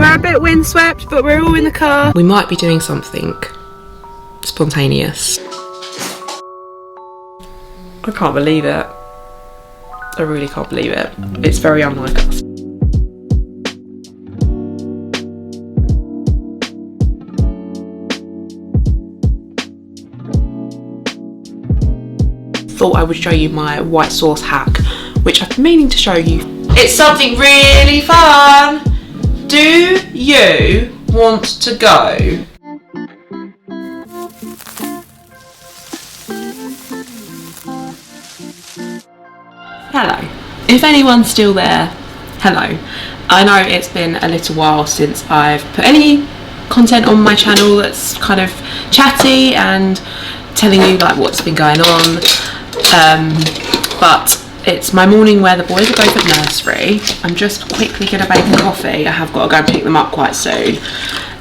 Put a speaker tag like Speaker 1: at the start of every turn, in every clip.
Speaker 1: We're a bit windswept, but we're all in the car. We might be doing something spontaneous. I can't believe it. I really can't believe it. It's very unlike us. Thought I would show you my white sauce hack, which I've been meaning to show you. It's something really fun. Do you want to go? Hello. If anyone's still there, hello. I know it's been a little while since I've put any content on my channel that's kind of chatty and telling you like what's been going on. But it's my morning where the boys are both at nursery. I'm just quickly going to make a coffee. I have got to go and pick them up quite soon.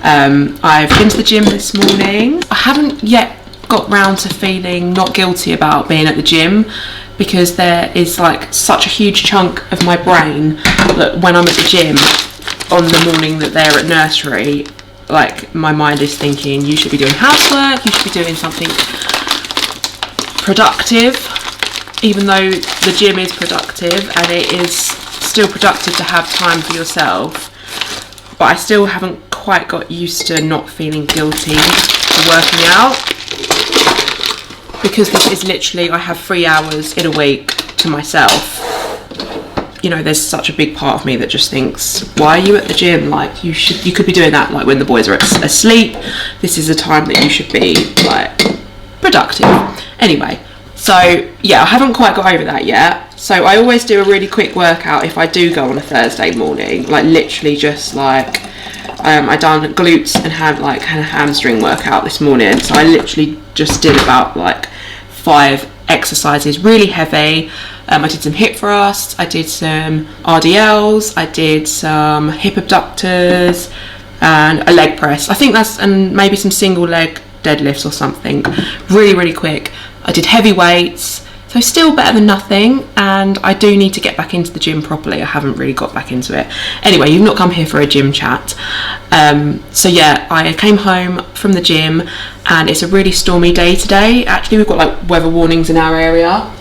Speaker 1: I've been to the gym this morning. I haven't yet got round to feeling not guilty about being at the gym, because there is like such a huge chunk of my brain that when I'm at the gym on the morning that they're at nursery, like my mind is thinking you should be doing housework, you should be doing something productive, even though the gym is productive and it is still productive to have time for yourself. But I still haven't quite got used to not feeling guilty for working out, because this is literally, I have 3 hours in a week to myself. You know, there's such a big part of me that just thinks, why are you at the gym? Like you could be doing that like when the boys are asleep. This is a time that you should be like productive. Anyway, so yeah, I haven't quite got over that yet. So I always do a really quick workout if I do go on a Thursday morning, like literally just like I done glutes and had like a hamstring workout this morning. So I literally just did about like 5 exercises, really heavy. I did some hip thrusts, I did some RDLs, I did some hip abductors and a leg press. I think that's, and maybe some single leg deadlifts or something. Really, really quick. I did heavy weights, so still better than nothing, and I do need to get back into the gym properly. I haven't really got back into it. Anyway, you've not come here for a gym chat. So yeah, I came home from the gym and it's a really stormy day today. Actually, we've got like weather warnings in our area.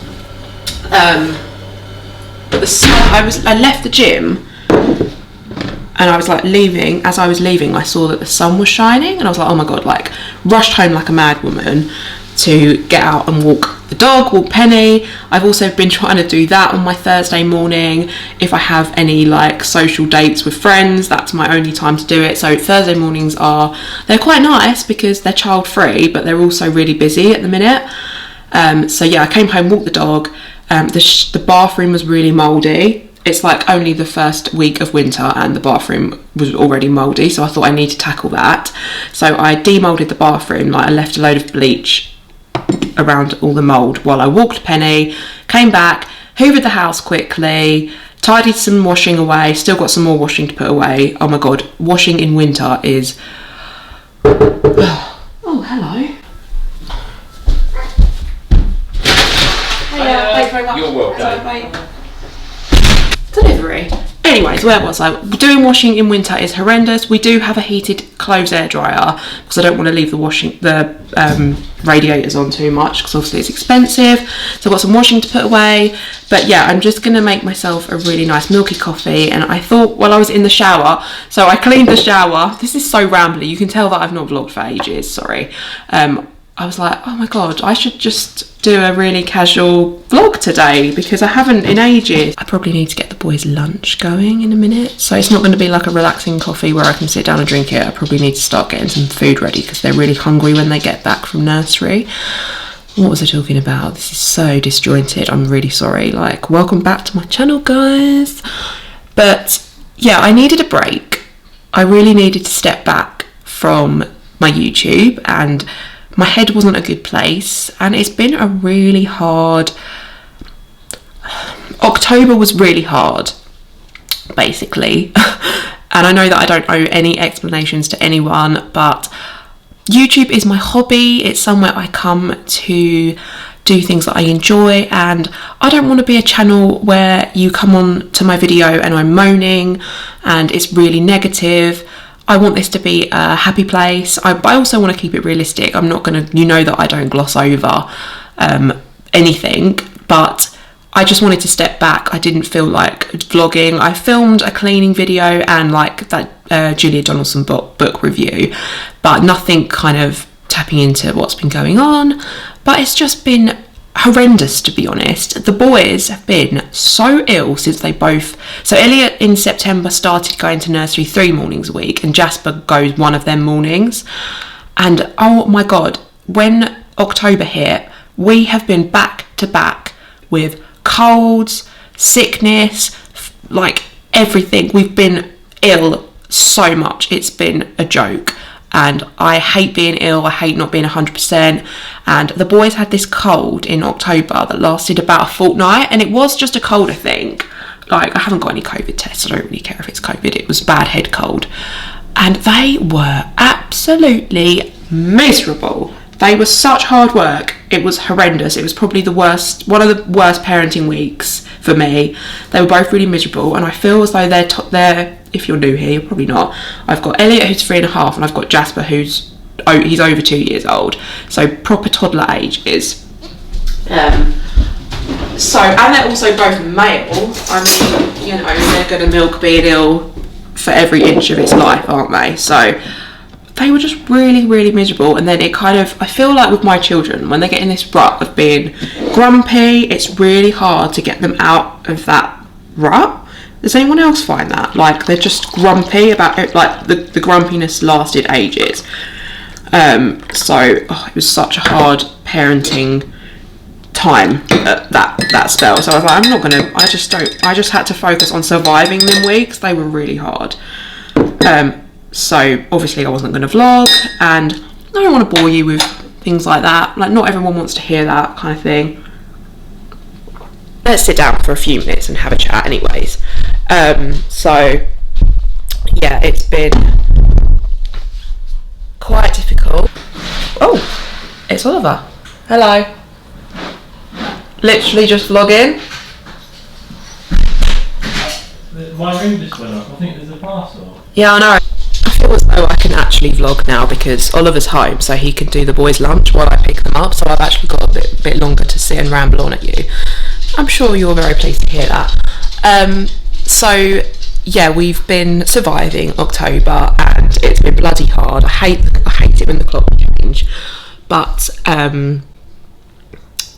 Speaker 1: But the sun, I left the gym and I was like leaving. As I was leaving, I saw that the sun was shining and I was like, oh my God, like rushed home like a mad woman to get out and walk the dog, walk Penny. I've also been trying to do that on my Thursday morning. If I have any like social dates with friends, that's my only time to do it. So Thursday mornings they're quite nice because they're child free, but they're also really busy at the minute. So yeah, I came home, walked the dog. The bathroom was really mouldy. It's like only the first week of winter and the bathroom was already mouldy, so I thought I need to tackle that. So I demoulded the bathroom, like I left a load of bleach around all the mould while I walked Penny, came back, hoovered the house quickly, tidied some washing away, still got some more washing to put away. Oh my God, washing in winter is... Oh, hello. Thanks very much.
Speaker 2: You're welcome.
Speaker 1: Delivery. Anyways, where was I? Doing washing in winter is horrendous. We do have a heated clothes air dryer because I don't want to leave the radiators on too much because obviously it's expensive. So I've got some washing to put away. But yeah, I'm just going to make myself a really nice milky coffee. And I thought while I was in the shower, so I cleaned the shower. This is so rambly. You can tell that I've not vlogged for ages. Sorry. I was like, oh my God, I should just do a really casual vlog today because I haven't in ages. I probably need to get the boys' lunch going in a minute. So it's not going to be like a relaxing coffee where I can sit down and drink it. I probably need to start getting some food ready because they're really hungry when they get back from nursery. What was I talking about? This is so disjointed. I'm really sorry. Like, welcome back to my channel, guys. But yeah, I needed a break. I really needed to step back from my YouTube, and my head wasn't a good place, and it's been a really hard... October was really hard, basically. And I know that I don't owe any explanations to anyone, but YouTube is my hobby. It's somewhere I come to do things that I enjoy, and I don't want to be a channel where you come on to my video and I'm moaning and it's really negative. I want this to be a happy place. But I also want to keep it realistic. I'm not going to, you know that I don't gloss over anything, but I just wanted to step back. I didn't feel like vlogging. I filmed a cleaning video and like that Julia Donaldson book review, but nothing kind of tapping into what's been going on. But it's just been horrendous, to be honest. The boys have been so ill since they both... So Elliot in September started going to nursery 3 mornings a week, and Jasper goes one of them mornings. And oh my God, when October hit, we have been back to back with colds, sickness, like everything. We've been ill so much. It's been a joke. And I hate being ill. I hate not being 100%. And the boys had this cold in October that lasted about a fortnight. And it was just a cold, I think. Like, I haven't got any COVID tests. I don't really care if it's COVID. It was bad head cold. And they were absolutely miserable. They were such hard work. It was horrendous. It was probably the worst, one of the worst parenting weeks for me. They were both really miserable, and I feel as though they're if you're new here, you're probably not. I've got Elliot, who's 3.5, and I've got Jasper, he's over 2 years old. So proper toddler ages. So, and they're also both male. I mean, you know, they're going to milk being ill for every inch of its life, aren't they? So they were just really, really miserable. And then it kind of, I feel like with my children, when they get in this rut of being grumpy, it's really hard to get them out of that rut. Does anyone else find that? Like, they're just grumpy about it, like the grumpiness lasted ages. So it was such a hard parenting time at that spell. So I was like, I'm not gonna, I just had to focus on surviving them weeks. They were really hard. So obviously I wasn't going to vlog, and I don't want to bore you with things like that. Like, not everyone wants to hear that kind of thing. Let's sit down for a few minutes and have a chat anyways. So yeah, it's been quite difficult. Oh, it's Oliver. Hello. Literally just vlogging.
Speaker 2: My ring just went off. I think there's a parcel.
Speaker 1: Yeah, I know. I feel as though I can actually vlog now because Oliver's home, so he can do the boys' lunch while I pick them up. So I've actually got a bit longer to sit and ramble on at you. I'm sure you're very pleased to hear that. So yeah, we've been surviving October, and it's been bloody hard. I hate it when the clock change, but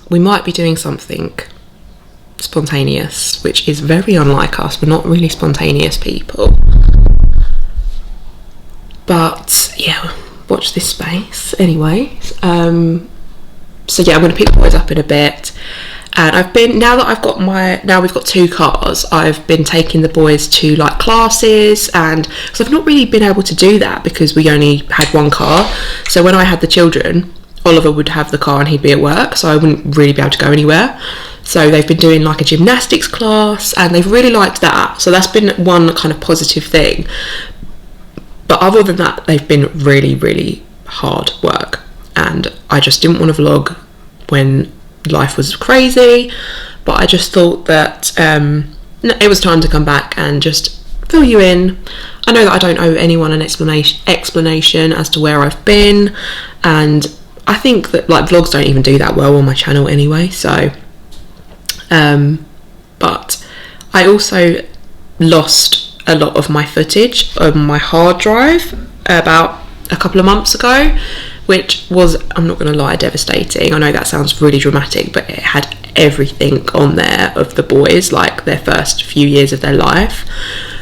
Speaker 1: we might be doing something spontaneous, which is very unlike us. We're not really spontaneous people. But yeah, watch this space. Anyway, so yeah, I'm going to pick the boys up in a bit. And now we've got 2 cars, I've been taking the boys to like classes, and because I've not really been able to do that because we only had 1 car. So when I had the children, Oliver would have the car and he'd be at work, so I wouldn't really be able to go anywhere. So they've been doing like a gymnastics class, and they've really liked that. So that's been one kind of positive thing. But other than that, they've been really, really hard work, and I just didn't want to vlog when life was crazy. But I just thought that it was time to come back and just fill you in. I know that I don't owe anyone an explanation as to where I've been, and I think that like vlogs don't even do that well on my channel anyway. So but I also lost a lot of my footage on my hard drive about a couple of months ago, which was, I'm not going to lie, devastating. I know that sounds really dramatic, but it had everything on there of the boys, like their first few years of their life.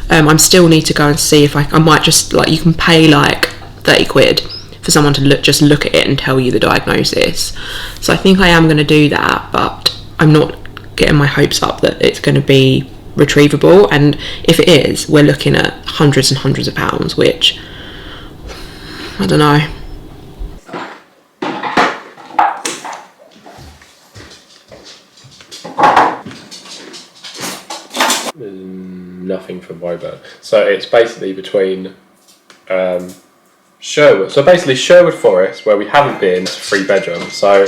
Speaker 1: I still need to go and see if I might just, like, you can pay like 30 quid for someone to look at it and tell you the diagnosis. So I think I am going to do that, but I'm not getting my hopes up that it's going to be retrievable. And if it is, we're looking at hundreds and hundreds of pounds, which I don't know.
Speaker 2: Nothing from Woburn. So it's basically between Sherwood. So basically Sherwood Forest, where we haven't been, it's a 3-bedroom. So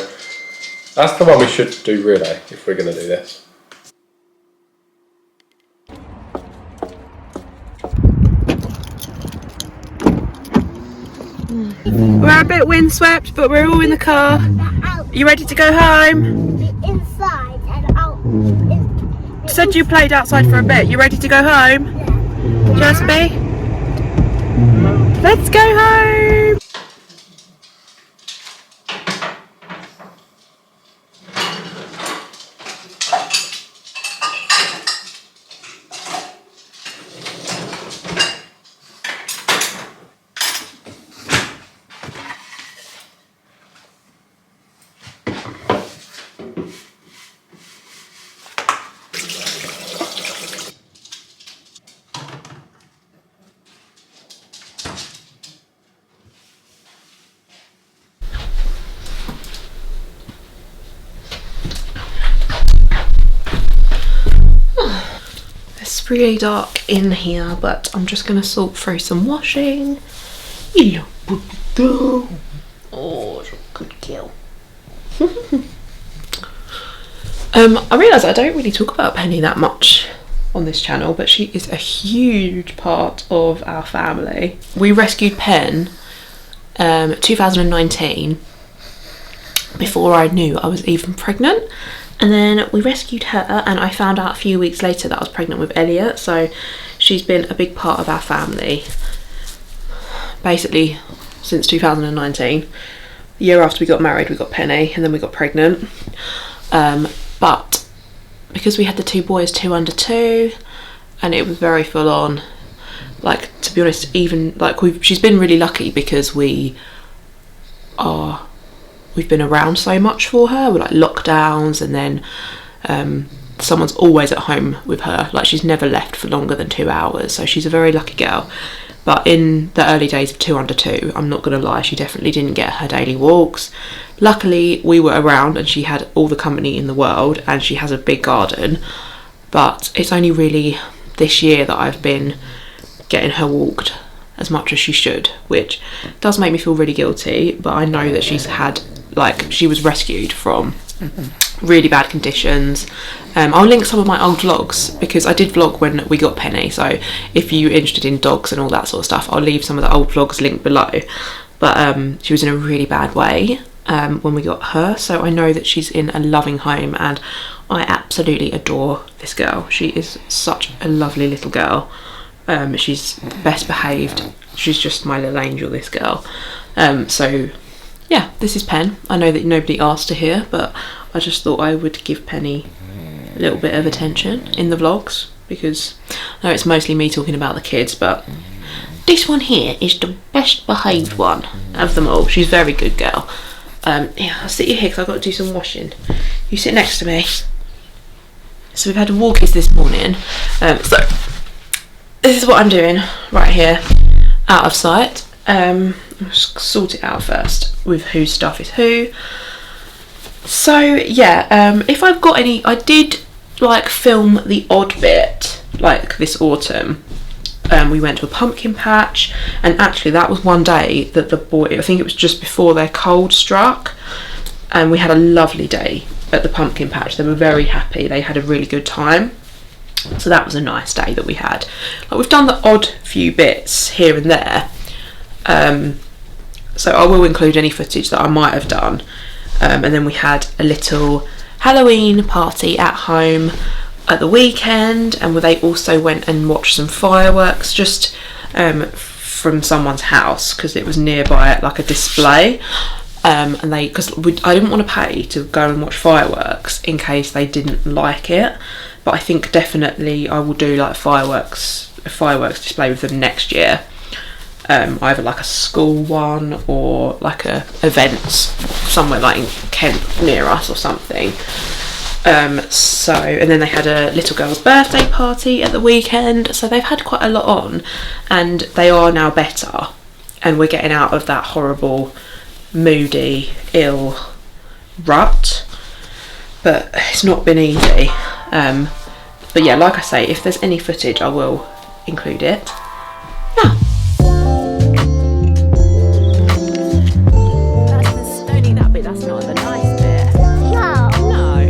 Speaker 2: that's the one we should do really, if we're going to do this.
Speaker 1: We're a bit windswept, but we're all in the car. You ready to go home?
Speaker 3: Inside and out.
Speaker 1: Said you played outside for a bit. You ready to go home? Just be. Let's go home. It's pretty dark in here, but I'm just gonna sort through some washing. You look good. Oh, you're a good girl. I realise I don't really talk about Penny that much on this channel, but she is a huge part of our family. We rescued Pen 2019, before I knew I was even pregnant. And then we rescued her, and I found out a few weeks later that I was pregnant with Elliot, so she's been a big part of our family basically since 2019. The year after we got married, we got Penny, and then we got pregnant. But because we had the two boys, 2 under 2, and it was very full on, like, to be honest, even like she's been really lucky because we've been around so much for her with like lockdowns, and then someone's always at home with her. Like, she's never left for longer than 2 hours, so she's a very lucky girl. But in the early days of 2 under 2, I'm not gonna lie, she definitely didn't get her daily walks. Luckily we were around and she had all the company in the world, and she has a big garden. But it's only really this year that I've been getting her walked as much as she should, which does make me feel really guilty. But I know that she's had, like, she was rescued from really bad conditions. I'll link some of my old vlogs, because I did vlog when we got Penny, so if you're interested in dogs and all that sort of stuff, I'll leave some of the old vlogs linked below. But she was in a really bad way when we got her, so I know that she's in a loving home, and I absolutely adore this girl. She is such a lovely little girl. She's best behaved. She's just my little angel, this girl. So yeah, this is Pen. I know that nobody asked to hear, but I just thought I would give Penny a little bit of attention in the vlogs, because I know it's mostly me talking about the kids, but this one here is the best behaved one of them all. She's a very good girl. Yeah, I'll sit you here because I've got to do some washing. You sit next to me. So we've had walkies this morning. So this is what I'm doing right here, out of sight. I'll just sort it out first with whose stuff is who. So yeah, if I've got any, I did like film the odd bit like this autumn. We went to a pumpkin patch, and actually that was one day that the boy, I think it was just before their cold struck, and we had a lovely day at the pumpkin patch. They were very happy, they had a really good time. So that was a nice day that we had. Like, we've done the odd few bits here and there. So I will include any footage that I might have done. And then we had a little Halloween party at home at the weekend, and where they also went and watched some fireworks just from someone's house, because it was nearby at like a display. And because I didn't want to pay to go and watch fireworks in case they didn't like it. But I think definitely I will do like a fireworks display with them next year. Either like a school one or like a events somewhere like in Kent near us or something. So, and then they had a little girl's birthday party at the weekend, so they've had quite a lot on, and they are now better, and we're getting out of that horrible, moody, ill rut. But it's not been easy. But yeah, like I say, if there's any footage I will include it. Now, don't eat that bit, that's not the nice bit.
Speaker 3: No.
Speaker 1: No.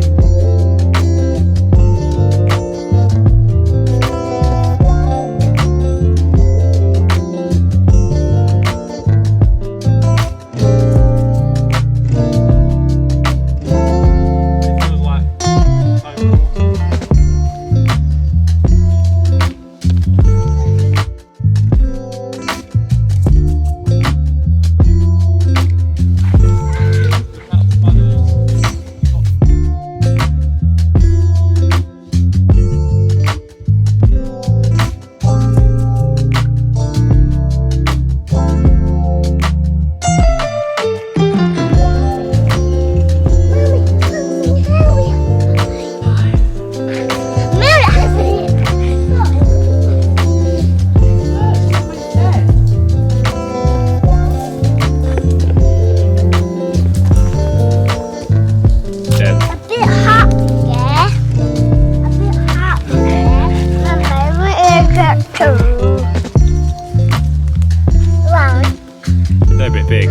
Speaker 2: big.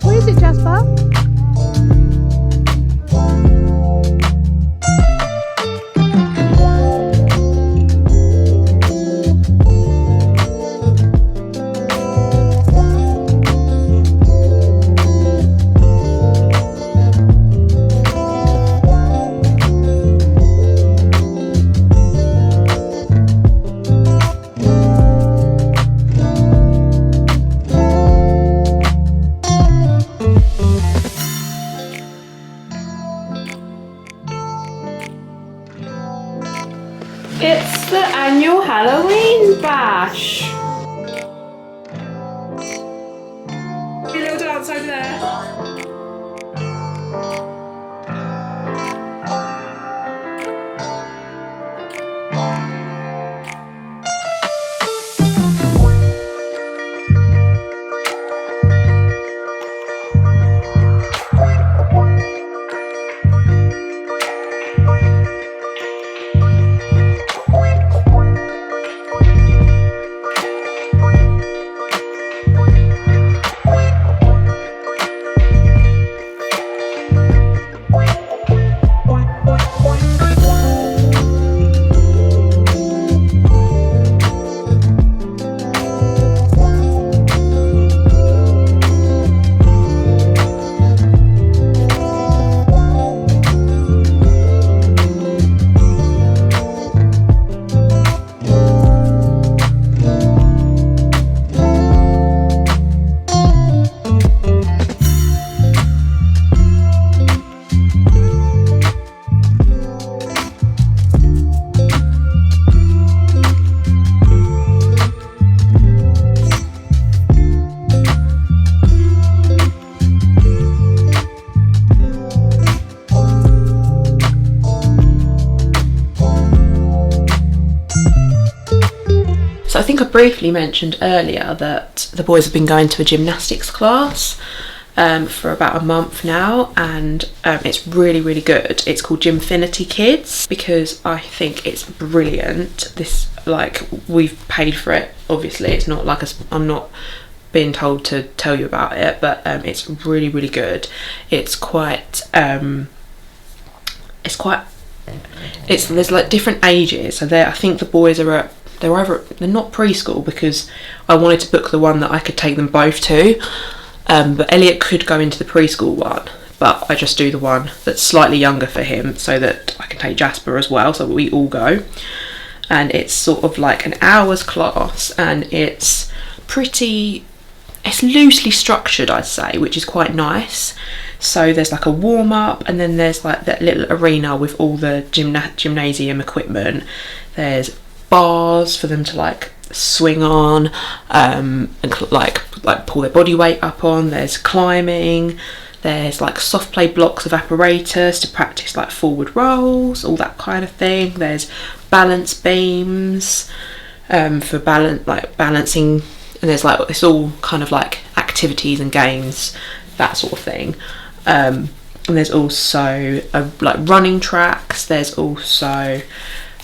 Speaker 4: What is it, Jasper?
Speaker 1: It's the annual Halloween bash. Your little dance over there. So I think I briefly mentioned earlier that the boys have been going to a gymnastics class for about a month now, and it's really, really good. It's called Gymfinity Kids because I think it's brilliant. This, like, we've paid for it, obviously. It's not like I'm not being told to tell you about it, but it's really, really good. There's like different ages. So I think the boys are they're not preschool because I wanted to book the one that I could take them both to, but Elliot could go into the preschool one, but I just do the one that's slightly younger for him so that I can take Jasper as well, so we all go. And it's sort of like an hour's class, and it's loosely structured, I'd say, which is quite nice. So there's like a warm-up, and then there's like that little arena with all the gymnasium equipment. There's bars for them to like swing on, and like pull their body weight up on. There's climbing. There's like soft play blocks of apparatus to practice like forward rolls, all that kind of thing. There's balance beams for balancing, and there's like, it's all kind of like activities and games, that sort of thing. And there's also like running tracks. There's also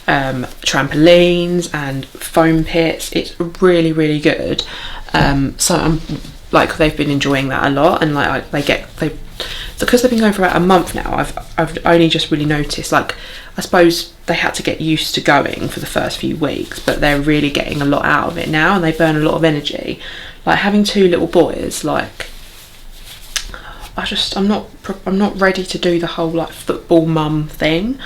Speaker 1: trampolines and foam pits. It's really, really good. So I'm like, they've been enjoying that a lot, and like because they've been going for about a month now, I've only just really noticed, like, I suppose they had to get used to going for the first few weeks, but they're really getting a lot out of it now, and they burn a lot of energy. Like, having two little boys, like, I'm not ready to do the whole like football mum thing,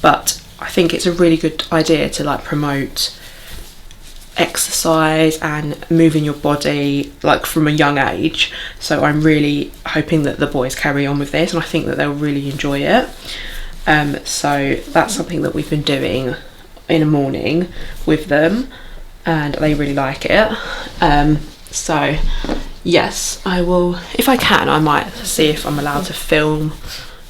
Speaker 1: but I think it's a really good idea to like promote exercise and moving your body like from a young age. So I'm hoping that the boys carry on with this, and I think that they'll really enjoy it. So that's something that we've been doing in the morning with them, and they really like it. So yes, I will, if I can, I might see if I'm allowed to film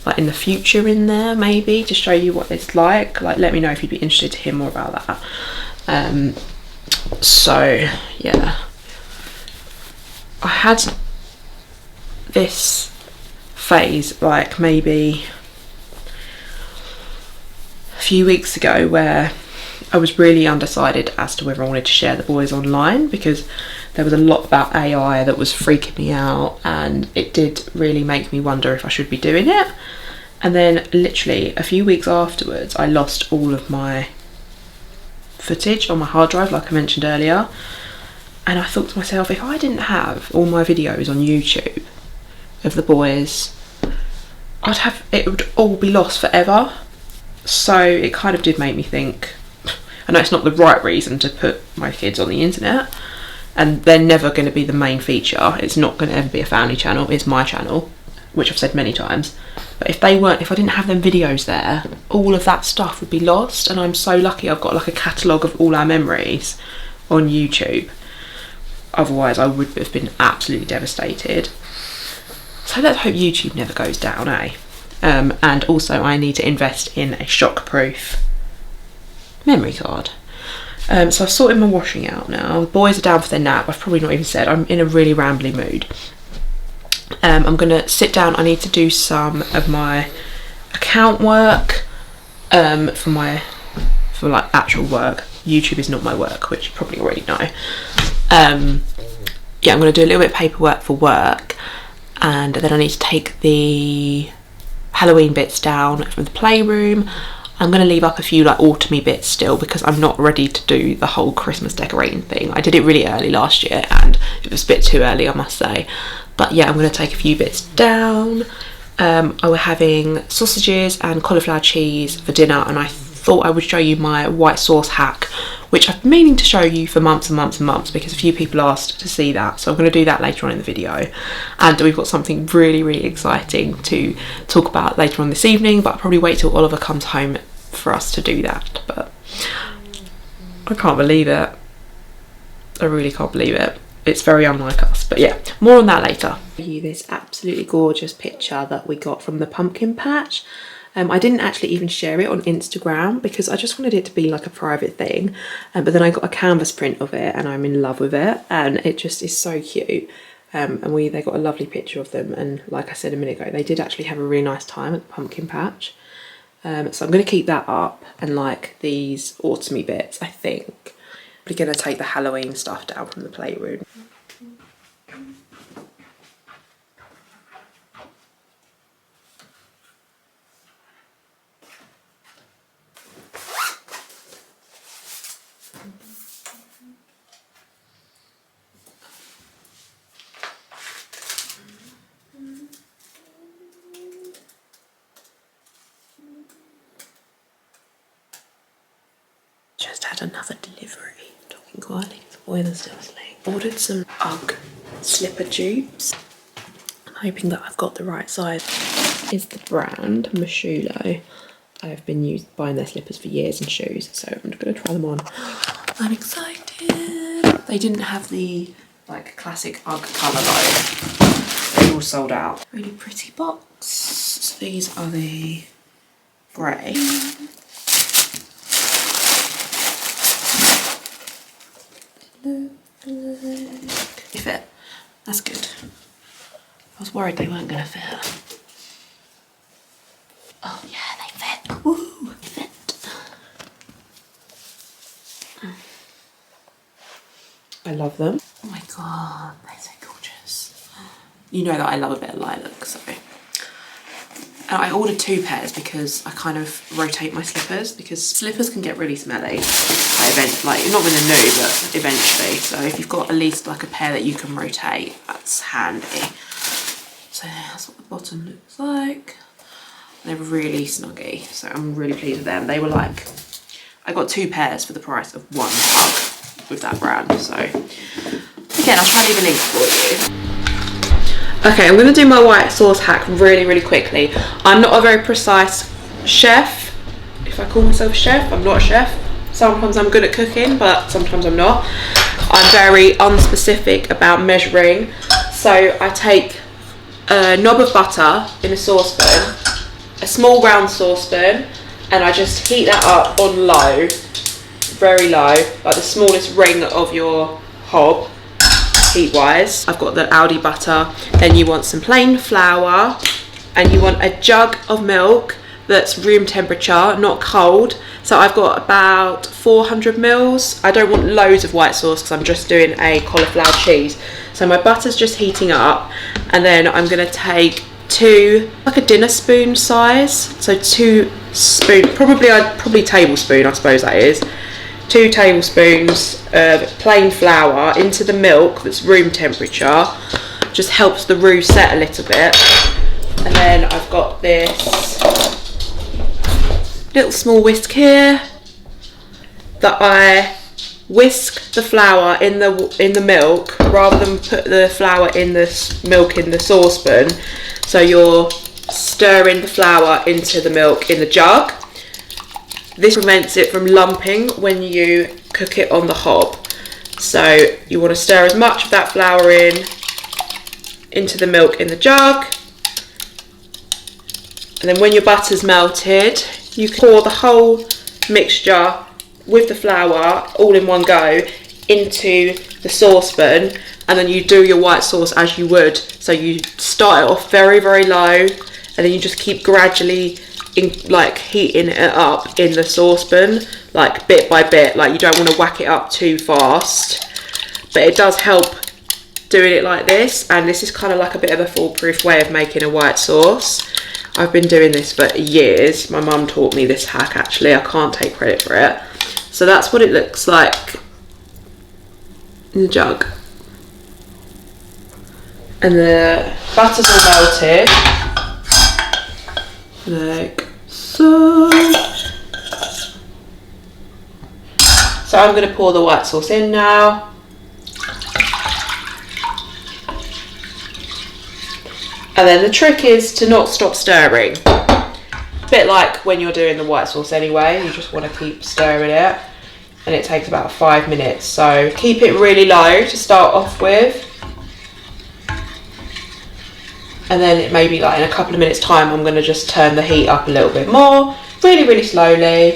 Speaker 1: like in the future in there, maybe, to show you what it's like. Like, let me know if you'd be interested to hear more about that. So yeah, I had this phase, like maybe a few weeks ago, where I was really undecided as to whether I wanted to share the boys online, because there was a lot about AI that was freaking me out, and it did really make me wonder if I should be doing it. And then literally a few weeks afterwards, I lost all of my footage on my hard drive, like I mentioned earlier. And I thought to myself, if I didn't have all my videos on YouTube of the boys, it would all be lost forever. So it kind of did make me think, I know it's not the right reason to put my kids on the internet, and they're never going to be the main feature. It's not going to ever be a family channel. It's my channel, which I've said many times. But if I didn't have them videos there, all of that stuff would be lost. And I'm so lucky I've got like a catalogue of all our memories on YouTube. Otherwise I would have been absolutely devastated. So let's hope YouTube never goes down, eh? And also I need to invest in a shockproof memory card. So I've sorted my washing out now. The boys are down for their nap. I've probably not even said. I'm in a really rambly mood. I'm gonna sit down. I need to do some of my account work for like actual work. YouTube is not my work, which you probably already know. Yeah, I'm gonna do a little bit of paperwork for work, and then I need to take the Halloween bits down from the playroom. I'm going to leave up a few like autumny bits still, because I'm not ready to do the whole Christmas decorating thing. I did it really early last year and it was a bit too early, I must say. But yeah, I'm going to take a few bits down. We're having sausages and cauliflower cheese for dinner, and I thought I would show you my white sauce hack, which I've been meaning to show you for months and months and months, because a few people asked to see that. So I'm going to do that later on in the video. And we've got something really, really exciting to talk about later on this evening, but I'll probably wait till Oliver comes home for us to do that. But I can't believe it. I really can't believe it. It's very unlike us. But yeah, more on that later. This absolutely gorgeous picture that we got from the pumpkin patch. I didn't actually even share it on Instagram because I just wanted it to be like a private thing. But then I got a canvas print of it and I'm in love with it, and it just is so cute. And they got a lovely picture of them, and like I said a minute ago, they did actually have a really nice time at the pumpkin patch. So I'm going to keep that up, and like these autumny bits, I think. We're going to take the Halloween stuff down from the playroom. Just had another delivery. Talking quietly, the boys are still asleep. Ordered some Ugg slipper dupes. I'm hoping that I've got the right size. Is the brand Mashulo. I've been buying their slippers for years and shoes, so I'm just going to try them on. I'm excited. They didn't have the like classic Ugg colour though. They all sold out. Really pretty box. So these are the grey. They fit. That's good. I was worried they weren't going to fit. Oh yeah, they fit. Woo, fit. I love them. Oh my god, they're so gorgeous. You know that I love a bit of lilac, so. And I ordered 2 pairs because I kind of rotate my slippers, because slippers can get really smelly. Like not when they're new, but eventually. So if you've got at least like a pair that you can rotate, that's handy. So that's what the bottom looks like. They're really snuggy, so I'm really pleased with them. They were like, I got 2 pairs for the price of 1 Ugg with that brand. So again, I'll try and leave a link for you. Okay, I'm going to do my white sauce hack really, really quickly. I'm not a very precise chef. If I call myself a chef, I'm not a chef. Sometimes I'm good at cooking, but sometimes I'm not. I'm very unspecific about measuring. So I take a knob of butter in a saucepan, a small round saucepan, and I just heat that up on low, very low, like the smallest ring of your hob, heat wise. I've got the Aldi butter. Then you want some plain flour, and you want a jug of milk that's room temperature, not cold. So I've got about 400 mils. I don't want loads of white sauce because I'm just doing a cauliflower cheese. So my butter's just heating up, and then I'm gonna take two, like a dinner spoon size, so 2 spoon, probably tablespoon, I suppose that is, 2 tablespoons of plain flour into the milk that's room temperature. Just helps the roux set a little bit. And then I've got this little small whisk here that I whisk the flour in the milk rather than put the flour in the milk in the saucepan. So you're stirring the flour into the milk in the jug. This prevents it from lumping when you cook it on the hob. So you want to stir as much of that flour into the milk in the jug. And then when your butter's melted, you can pour the whole mixture with the flour all in one go into the saucepan, and then you do your white sauce as you would. So you start it off very, very low, and then you just keep gradually heating it up in the saucepan, like bit by bit. Like you don't want to whack it up too fast, but it does help doing it like this. And this is kind of like a bit of a foolproof way of making a white sauce. I've been doing this for years. My mum taught me this hack actually. I can't take credit for it. So that's what it looks like in the jug. And the butter's all melted. Like so. So I'm going to pour the white sauce in now. And then the trick is to not stop stirring. A bit like when you're doing the white sauce anyway, you just want to keep stirring it. And it takes about 5 minutes. So keep it really low to start off with. And then maybe like in a couple of minutes time, I'm going to just turn the heat up a little bit more, really, really slowly.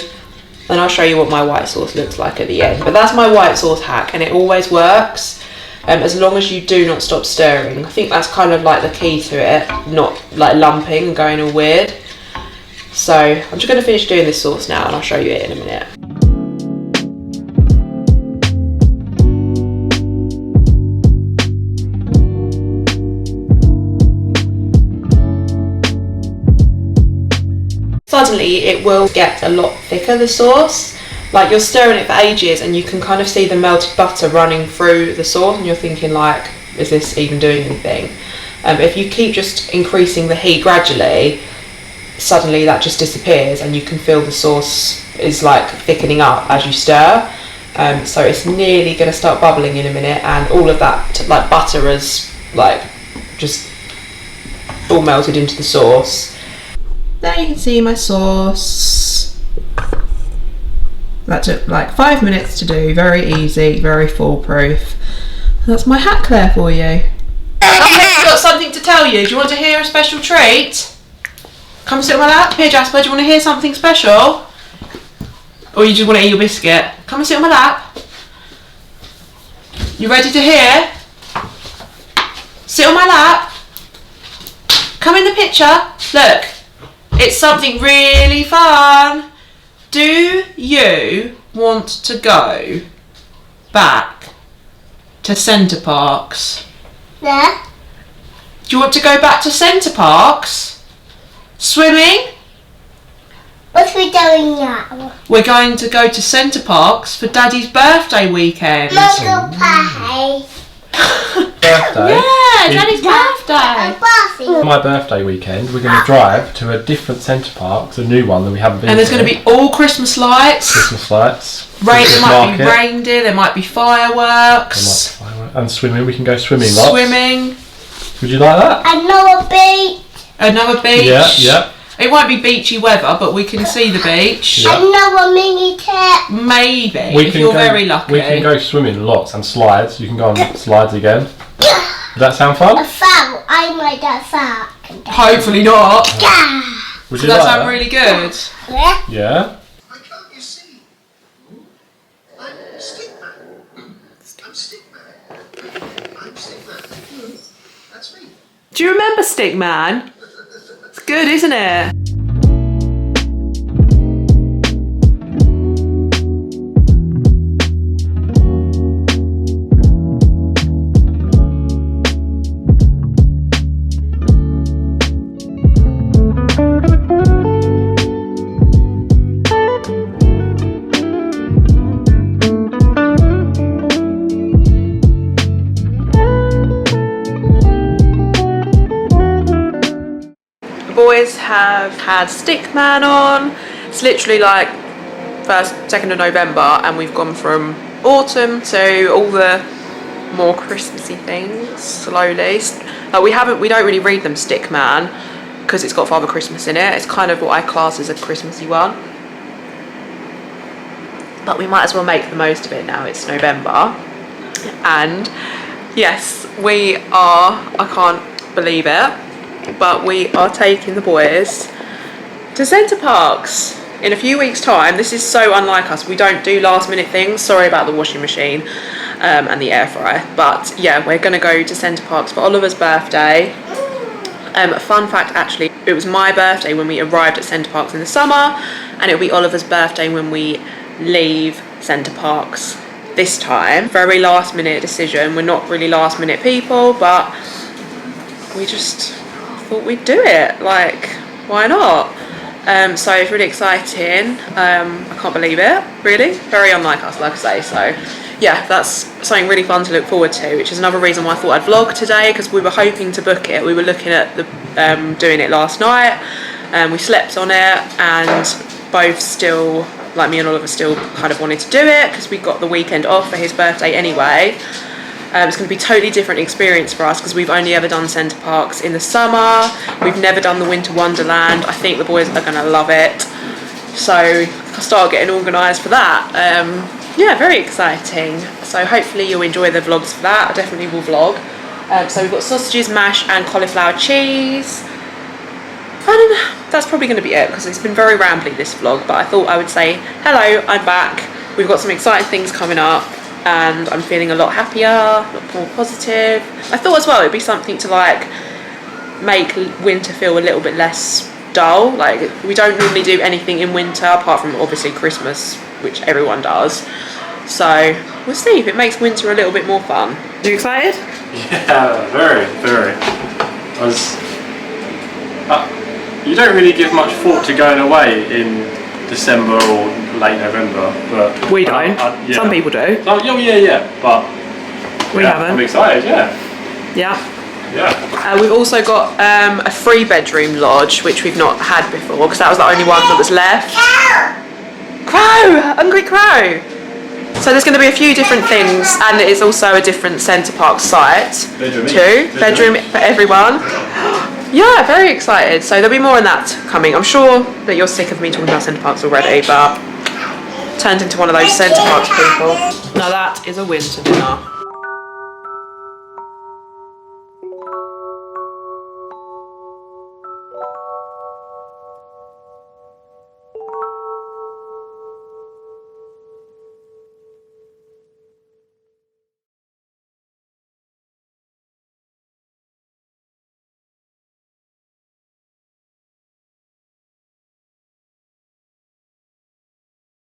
Speaker 1: Then I'll show you what my white sauce looks like at the end. But that's my white sauce hack, and it always works. As long as you do not stop stirring. I think that's kind of like the key to it, not like lumping and going all weird. So I'm just going to finish doing this sauce now, and I'll show you it in a minute. Suddenly it will get a lot thicker, the sauce. Like you're stirring it for ages and you can kind of see the melted butter running through the sauce, and you're thinking like, is this even doing anything? If you keep just increasing the heat gradually, suddenly that just disappears and you can feel the sauce is like thickening up as you stir. So it's nearly going to start bubbling in a minute, and all of that like butter is like just all melted into the sauce. There you can see my sauce. That took like 5 minutes to do, very easy, very foolproof. That's my hack there for you. I've got something to tell you. Do you want to hear a special treat? Come sit on my lap. Here, Jasper, do you want to hear something special? Or you just want to eat your biscuit? Come and sit on my lap. You ready to hear? Sit on my lap. Come in the picture. Look. It's something really fun. Do you want to go back to Centre Parks?
Speaker 3: Yeah.
Speaker 1: Do you want to go back to Centre Parks? Swimming?
Speaker 3: What are we doing now?
Speaker 1: We're going to go to Centre Parks for Daddy's birthday weekend.
Speaker 3: Muggle pie.
Speaker 2: Birthday?
Speaker 1: Yeah, Daddy's birthday.
Speaker 2: My birthday weekend, we're going to drive to a different Centre Park, a new one that we haven't been to.
Speaker 1: And there's going to be all Christmas lights.
Speaker 2: Christmas lights.
Speaker 1: There might be reindeer, there might be fireworks.
Speaker 2: And swimming, we can go swimming lots.
Speaker 1: Swimming.
Speaker 2: Would you like that?
Speaker 3: Another beach.
Speaker 1: Another beach.
Speaker 2: Yeah, yeah.
Speaker 1: It won't be beachy weather, but we can see the beach.
Speaker 2: Yeah.
Speaker 3: Another mini tip.
Speaker 1: Maybe, if you're very lucky.
Speaker 2: We can go swimming lots and slides. You can go on slides again. Does that sound fun?
Speaker 3: A foul. I made that foul.
Speaker 1: Hopefully not.
Speaker 2: Would
Speaker 1: Does
Speaker 2: you
Speaker 1: that
Speaker 2: like
Speaker 1: sound
Speaker 2: that?
Speaker 1: really good?
Speaker 3: Yeah.
Speaker 2: Yeah.
Speaker 4: Why can't you see? I'm Stickman. I'm Stickman. I'm Stickman. That's me.
Speaker 1: Do you remember Stickman? good, isn't it? Boys have had Stickman on. It's literally like 1st, 2nd of November, and we've gone from autumn to all the more Christmassy things slowly. Like we don't really read them Stickman because it's got Father Christmas in it. It's kind of what I class as a Christmassy one. But we might as well make the most of it now. It's November, and yes, we are. I can't believe it. But we are taking the boys to Centre Parks in a few weeks' time. This is so unlike us. We don't do last minute things. Sorry about the washing machine and the air fryer. But yeah, we're going to go to Centre Parks for Oliver's birthday. Fun fact, actually, it was my birthday when we arrived at Centre Parks in the summer, and it'll be Oliver's birthday when we leave Centre Parks this time. Very last minute decision. We're not really last minute people, but we just thought we'd do it. Like, why not? So it's really exciting. I can't believe it, really. Very unlike us, like I say. So yeah, that's something really fun to look forward to, which is another reason why I thought I'd vlog today, because we were hoping to book it. We were looking at the doing it last night, and we slept on it, and both still, like me and Oliver, still kind of wanted to do it because we got the weekend off for his birthday anyway. It's going to be a totally different experience for us because we've only ever done Centre Parks in the summer. We've never done the Winter Wonderland. I think the boys are going to love it. So I'll start getting organised for that. Yeah, very exciting. So hopefully you'll enjoy the vlogs for that. I definitely will vlog. So we've got sausages, mash and cauliflower cheese. And that's probably going to be it because it's been very rambly, this vlog. But I thought I would say, hello, I'm back. We've got some exciting things coming up, and I'm feeling a lot happier, a lot more positive. I thought as well it'd be something to like make winter feel a little bit less dull. Like, we don't normally do anything in winter apart from obviously Christmas, which everyone does. So we'll see if it makes winter a little bit more fun. Are you excited?
Speaker 2: Yeah, very, very. You don't really give much thought to going away in December or late November, but
Speaker 1: We don't.
Speaker 2: yeah.
Speaker 1: Some people do.
Speaker 2: Oh yeah, but
Speaker 1: We
Speaker 2: yeah,
Speaker 1: haven't.
Speaker 2: I'm excited.
Speaker 1: Yeah. We've also got a 3-bedroom lodge, which we've not had before because that was the only one that was left. Crow! Hungry crow! So there's going to be a few different things, and it is also a different Centre Parks site too. Bedroom for everyone. Yeah, very excited. So there'll be more on that coming. I'm sure that you're sick of me talking about Centre Parks already, but turned into one of those Centre Parks people. Now that is a winter dinner.